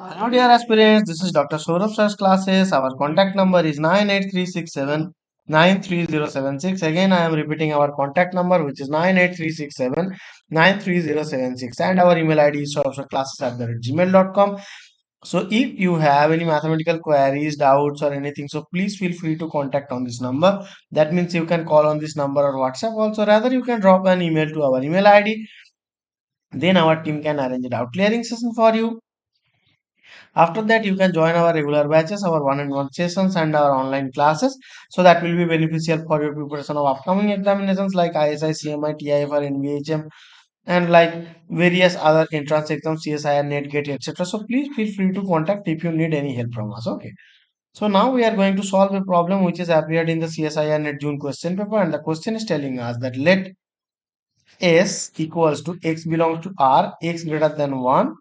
Hello, dear aspirants. This is Dr. Sourav Sir Classes. Our contact number is 98367 93076. Again, I am repeating our contact number, which is 98367 93076, and our email ID is souravsirclasses@gmail.com. So, if you have any mathematical queries, doubts, or anything, so please feel free to contact on this number. That means you can call on this number or WhatsApp. Also, rather you can drop an email to our email ID. Then our team can arrange a doubt clearing session for you. After that, you can join our regular batches, our one-on-one sessions, and our online classes. So that will be beneficial for your preparation of upcoming examinations like ISI, CMI, TIFR, NVHM, and like various other entrance exams, CSIR, NET, GATE, etc. So please feel free to contact if you need any help from us. Okay. So now we are going to solve a problem which is appeared in the CSIR NET June question paper, and the question is telling us that let S equals to x belongs to R, x greater than 1,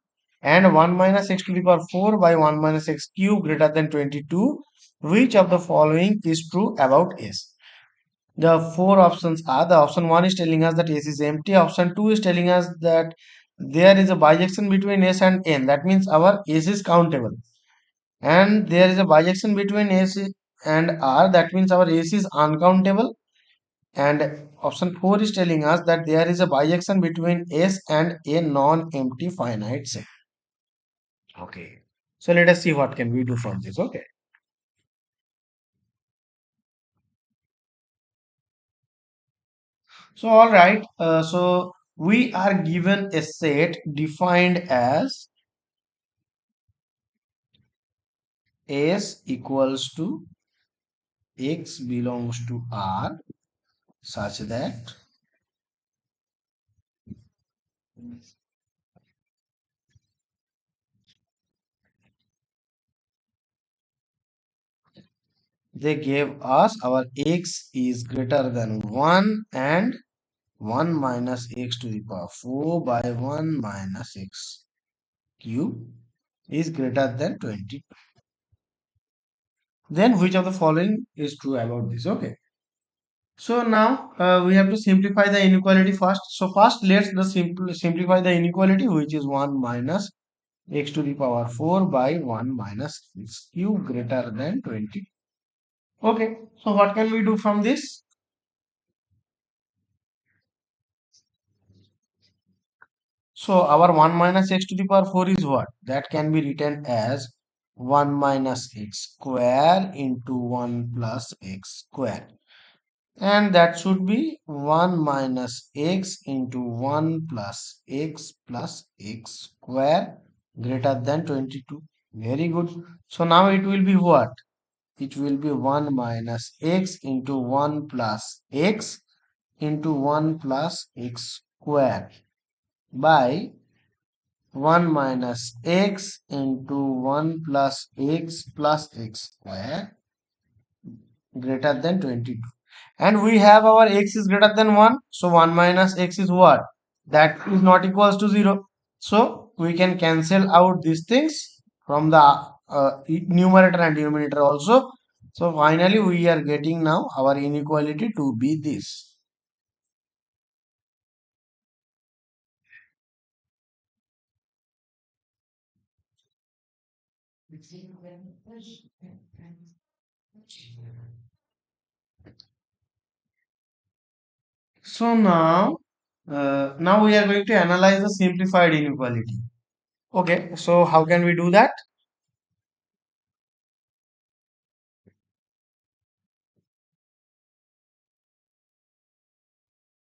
and 1 minus x to the power 4 by 1 minus x cube greater than 22. Which of the following is true about S? The four options are, the option 1 is telling us that S is empty, option 2 is telling us that there is a bijection between S and N, that means our S is countable, and there is a bijection between S and R, that means our S is uncountable, and option 4 is telling us that there is a bijection between S and a non-empty finite set. Okay. So let us see what can we do from this. Okay. So all right. So we are given a set defined as S equals to x belongs to R such that they gave us our x is greater than 1 and 1 minus x to the power 4 by 1 minus x cube is greater than 20. Then which of the following is true about this? Okay. So now we have to simplify the inequality first. So first let's the simplify the inequality, which is 1 minus x to the power 4 by 1 minus x cube greater than 20. Okay. So what can we do from this? So our 1 minus x to the power 4 is what? That can be written as 1 minus x square into 1 plus x square. And that should be 1 minus x into 1 plus x square greater than 22. Very good. So now it will be what? It will be 1 minus x into 1 plus x into 1 plus x square by 1 minus x into 1 plus x square greater than 22. And we have our x is greater than 1. So 1 minus x is what? That is not equals to 0. So we can cancel out these things from the numerator and denominator also. So finally we are getting now our inequality to be this. So now we are going to analyze the simplified inequality. Okay, so how can we do that?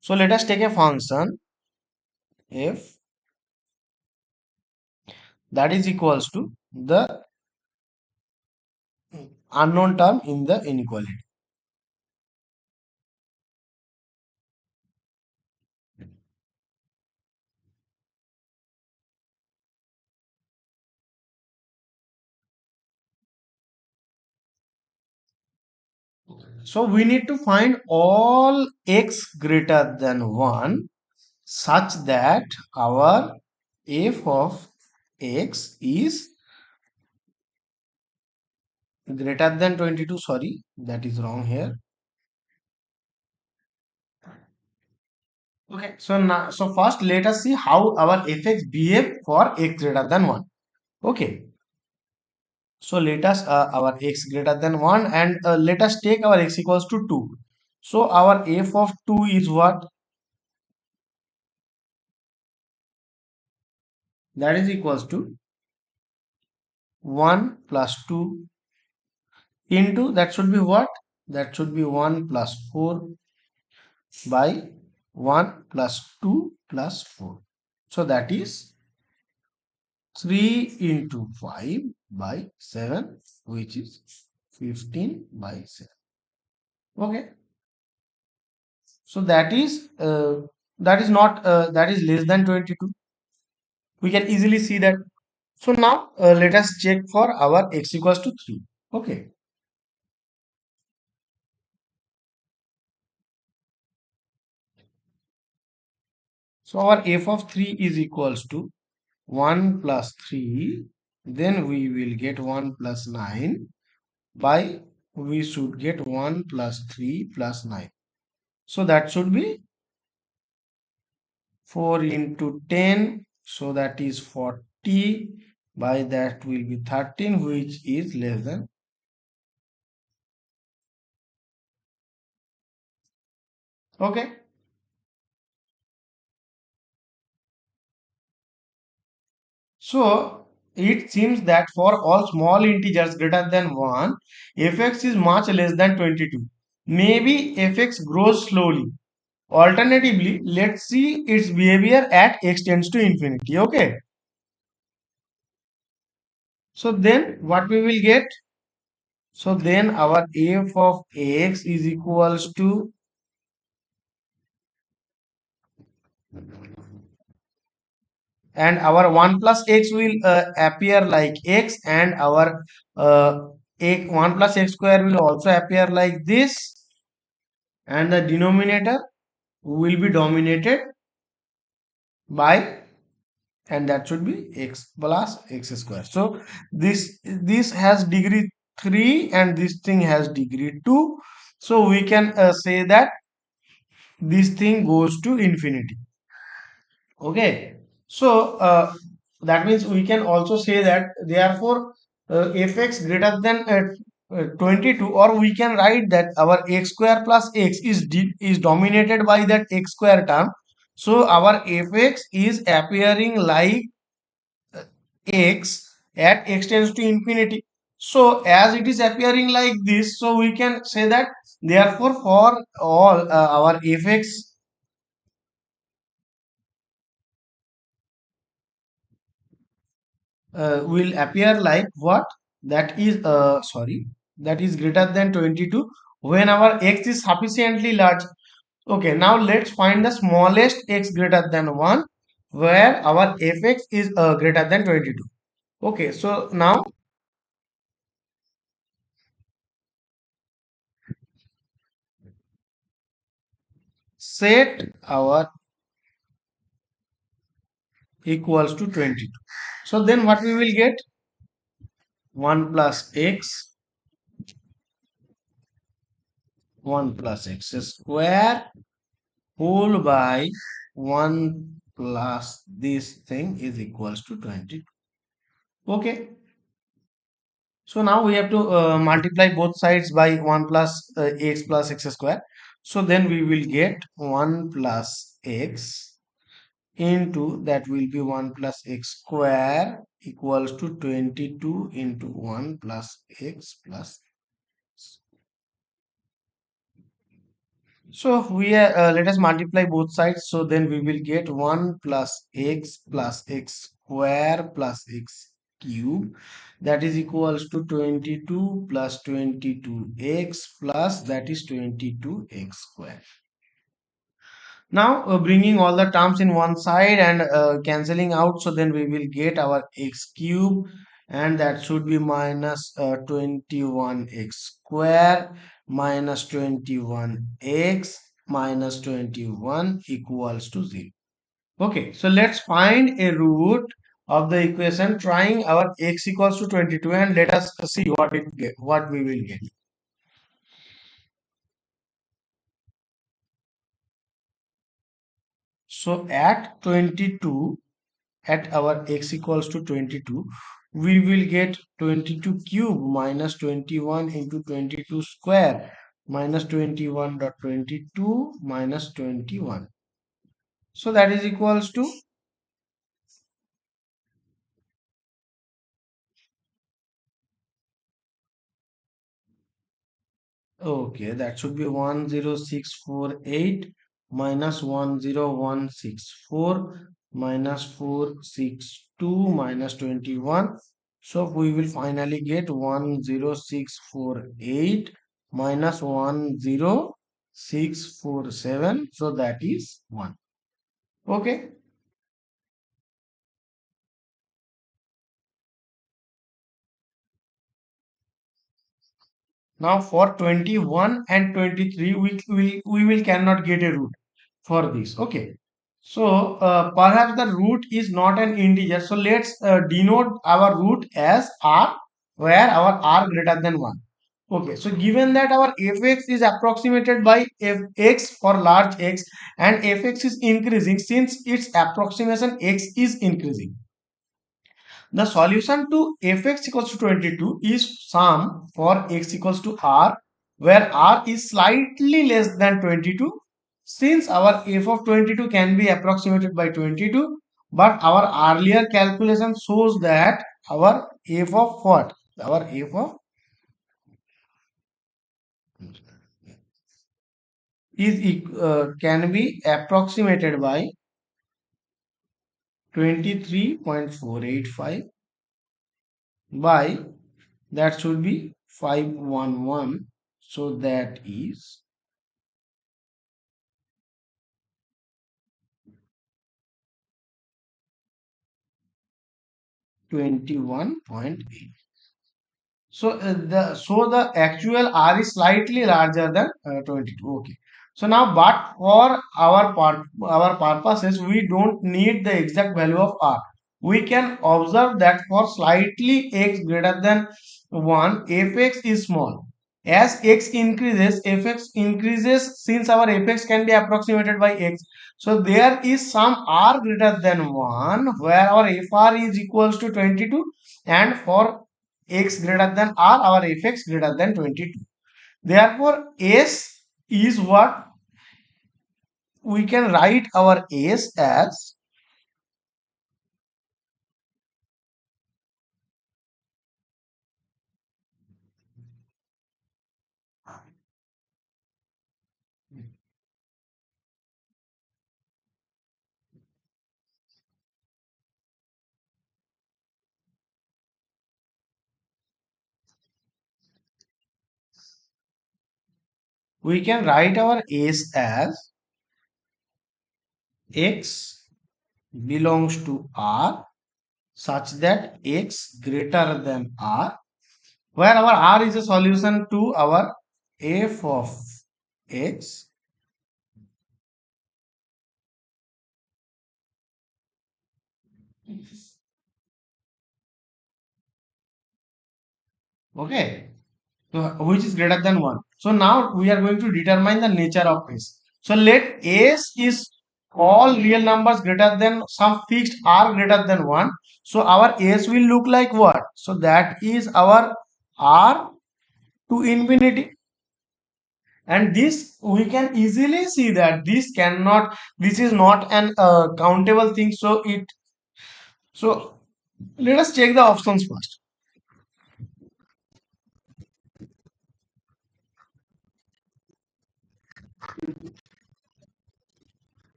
So let us take a function f that is equals to the unknown term in the inequality. So we need to find all x greater than 1 such that our f of x is greater than 22. Sorry, that is wrong here. Okay, so now, so first let us see how our fx behave for x greater than 1. Okay. So let us our x greater than 1, and let us take our x equals to 2. So our f of 2 is what? That is equals to 1 plus 2 into, that should be what? That should be 1 plus 4 by 1 plus 2 plus 4. So that is 3 into 5 by 7, which is 15 by 7. Okay. So that is not that is less than 22. We can easily see that. So now let us check for our x equals to 3. Okay. So our f of 3 is equals to 1 plus 3. Then we will get 1 plus 9 by, we should get 1 plus 3 plus 9. So that should be 4 into 10. So that is 40, by that will be 13, which is less than. Okay. So it seems that for all small integers greater than 1, fx is much less than 22. Maybe fx grows slowly. Alternatively, let's see its behavior at x tends to infinity. Okay. So then what we will get? So then our f of x is equals to, and our 1 plus x will appear like x, and our 1 plus x square will also appear like this, and the denominator will be dominated by, and that should be x plus x square. So this has degree 3 and this thing has degree 2. So we can say that this thing goes to infinity. Okay. So that means we can also say that therefore fx greater than 22, or we can write that our x square plus x is dominated by that x square term. So our fx is appearing like x at x tends to infinity. So as it is appearing like this, so we can say that therefore for all our fx will appear like what? That is sorry, that is greater than 22 when our x is sufficiently large. Okay, now let's find the smallest x greater than 1 where our fx is greater than 22. Okay, so now set our equals to 22. So then what we will get? 1 plus x, 1 plus x square whole by 1 plus this thing is equals to 22. Okay. So now we have to multiply both sides by 1 plus x plus x square. So then we will get 1 plus x into, that will be 1 plus x square equals to 22 into 1 plus x plus. So we let us multiply both sides. So then we will get 1 plus x square plus x cube, that is equals to 22 plus 22x plus, that is 22x square. Now bringing all the terms in one side and cancelling out, so then we will get our x cube, and that should be minus 21x square minus 21x minus 21 equals to 0. Okay, so let's find a root of the equation trying our x equals to 22, and let us see what we will get. So at 22, at our x equals to 22, we will get 22 cube minus 21 into 22 square minus 21.22 minus 21. So that is equals to, okay, that should be 10648 minus 10164 minus 462 minus 21. So we will finally get 10648 minus 10647. So that is 1. Okay. Now for 21 and 23, we will cannot get a root for this. Okay. So perhaps the root is not an integer. So let's denote our root as r, where our r greater than 1. Okay. So given that our fx is approximated by fx for large x and fx is increasing, since its approximation x is increasing, the solution to fx equals to 22 is sum for x equals to r, where r is slightly less than 22. Since our f of 22 can be approximated by 22, but our earlier calculation shows that our f of what? Our f of can be approximated by 23.485 by, that should be 511. So that is 21.8. So the actual R is slightly larger than 22. Okay. So now, but for our purposes, we don't need the exact value of R. We can observe that for slightly x greater than 1, fx is small. As x increases, fx increases, since our fx can be approximated by x. So there is some r greater than 1 where our fr is equals to 22, and for x greater than r, our fx greater than 22. Therefore, s is what we can write our s as, we can write our s as x belongs to r such that x greater than r, where our r is a solution to our f of x. Okay. So, which is greater than 1. So now we are going to determine the nature of s. So let s is all real numbers greater than some fixed r greater than 1. So our s will look like what? So that is our r to infinity. And this we can easily see that this is not an countable thing. So let us check the options first.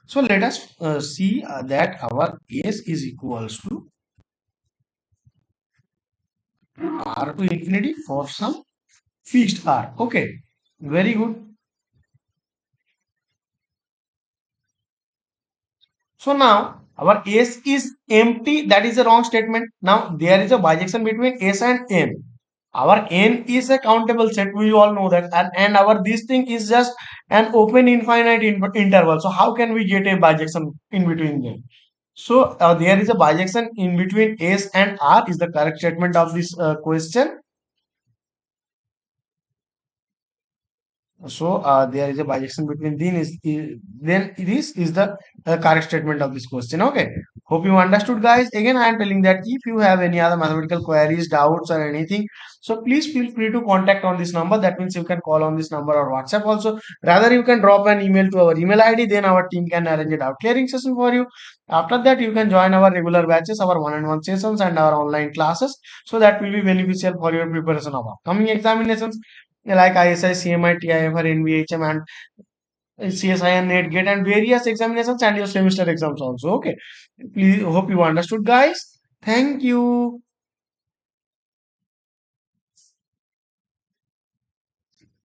So let us see that our s is equals to r to infinity for some fixed r. Okay, very good. So now our s is empty. That is a wrong statement. Now there is a bijection between s and n. Our n is a countable set. We all know that, and our this thing is just an open infinite interval. So how can we get a bijection in between them? So there is a bijection in between s and r is the correct statement of this question. So there is a bijection between then is then this is the correct statement of this question. Okay. Hope you understood, guys. Again, I am telling that if you have any other mathematical queries, doubts, or anything, so please feel free to contact on this number. That means you can call on this number or WhatsApp also. Rather, you can drop an email to our email ID. Then our team can arrange a doubt clearing session for you. After that, you can join our regular batches, our one-on-one sessions, and our online classes. So that will be beneficial for your preparation of upcoming examinations like ISI, CMI, TIFR, NVHM, and CSIR NET Gate and various examinations and your semester exams also. Okay. Please hope you understood, guys. Thank you.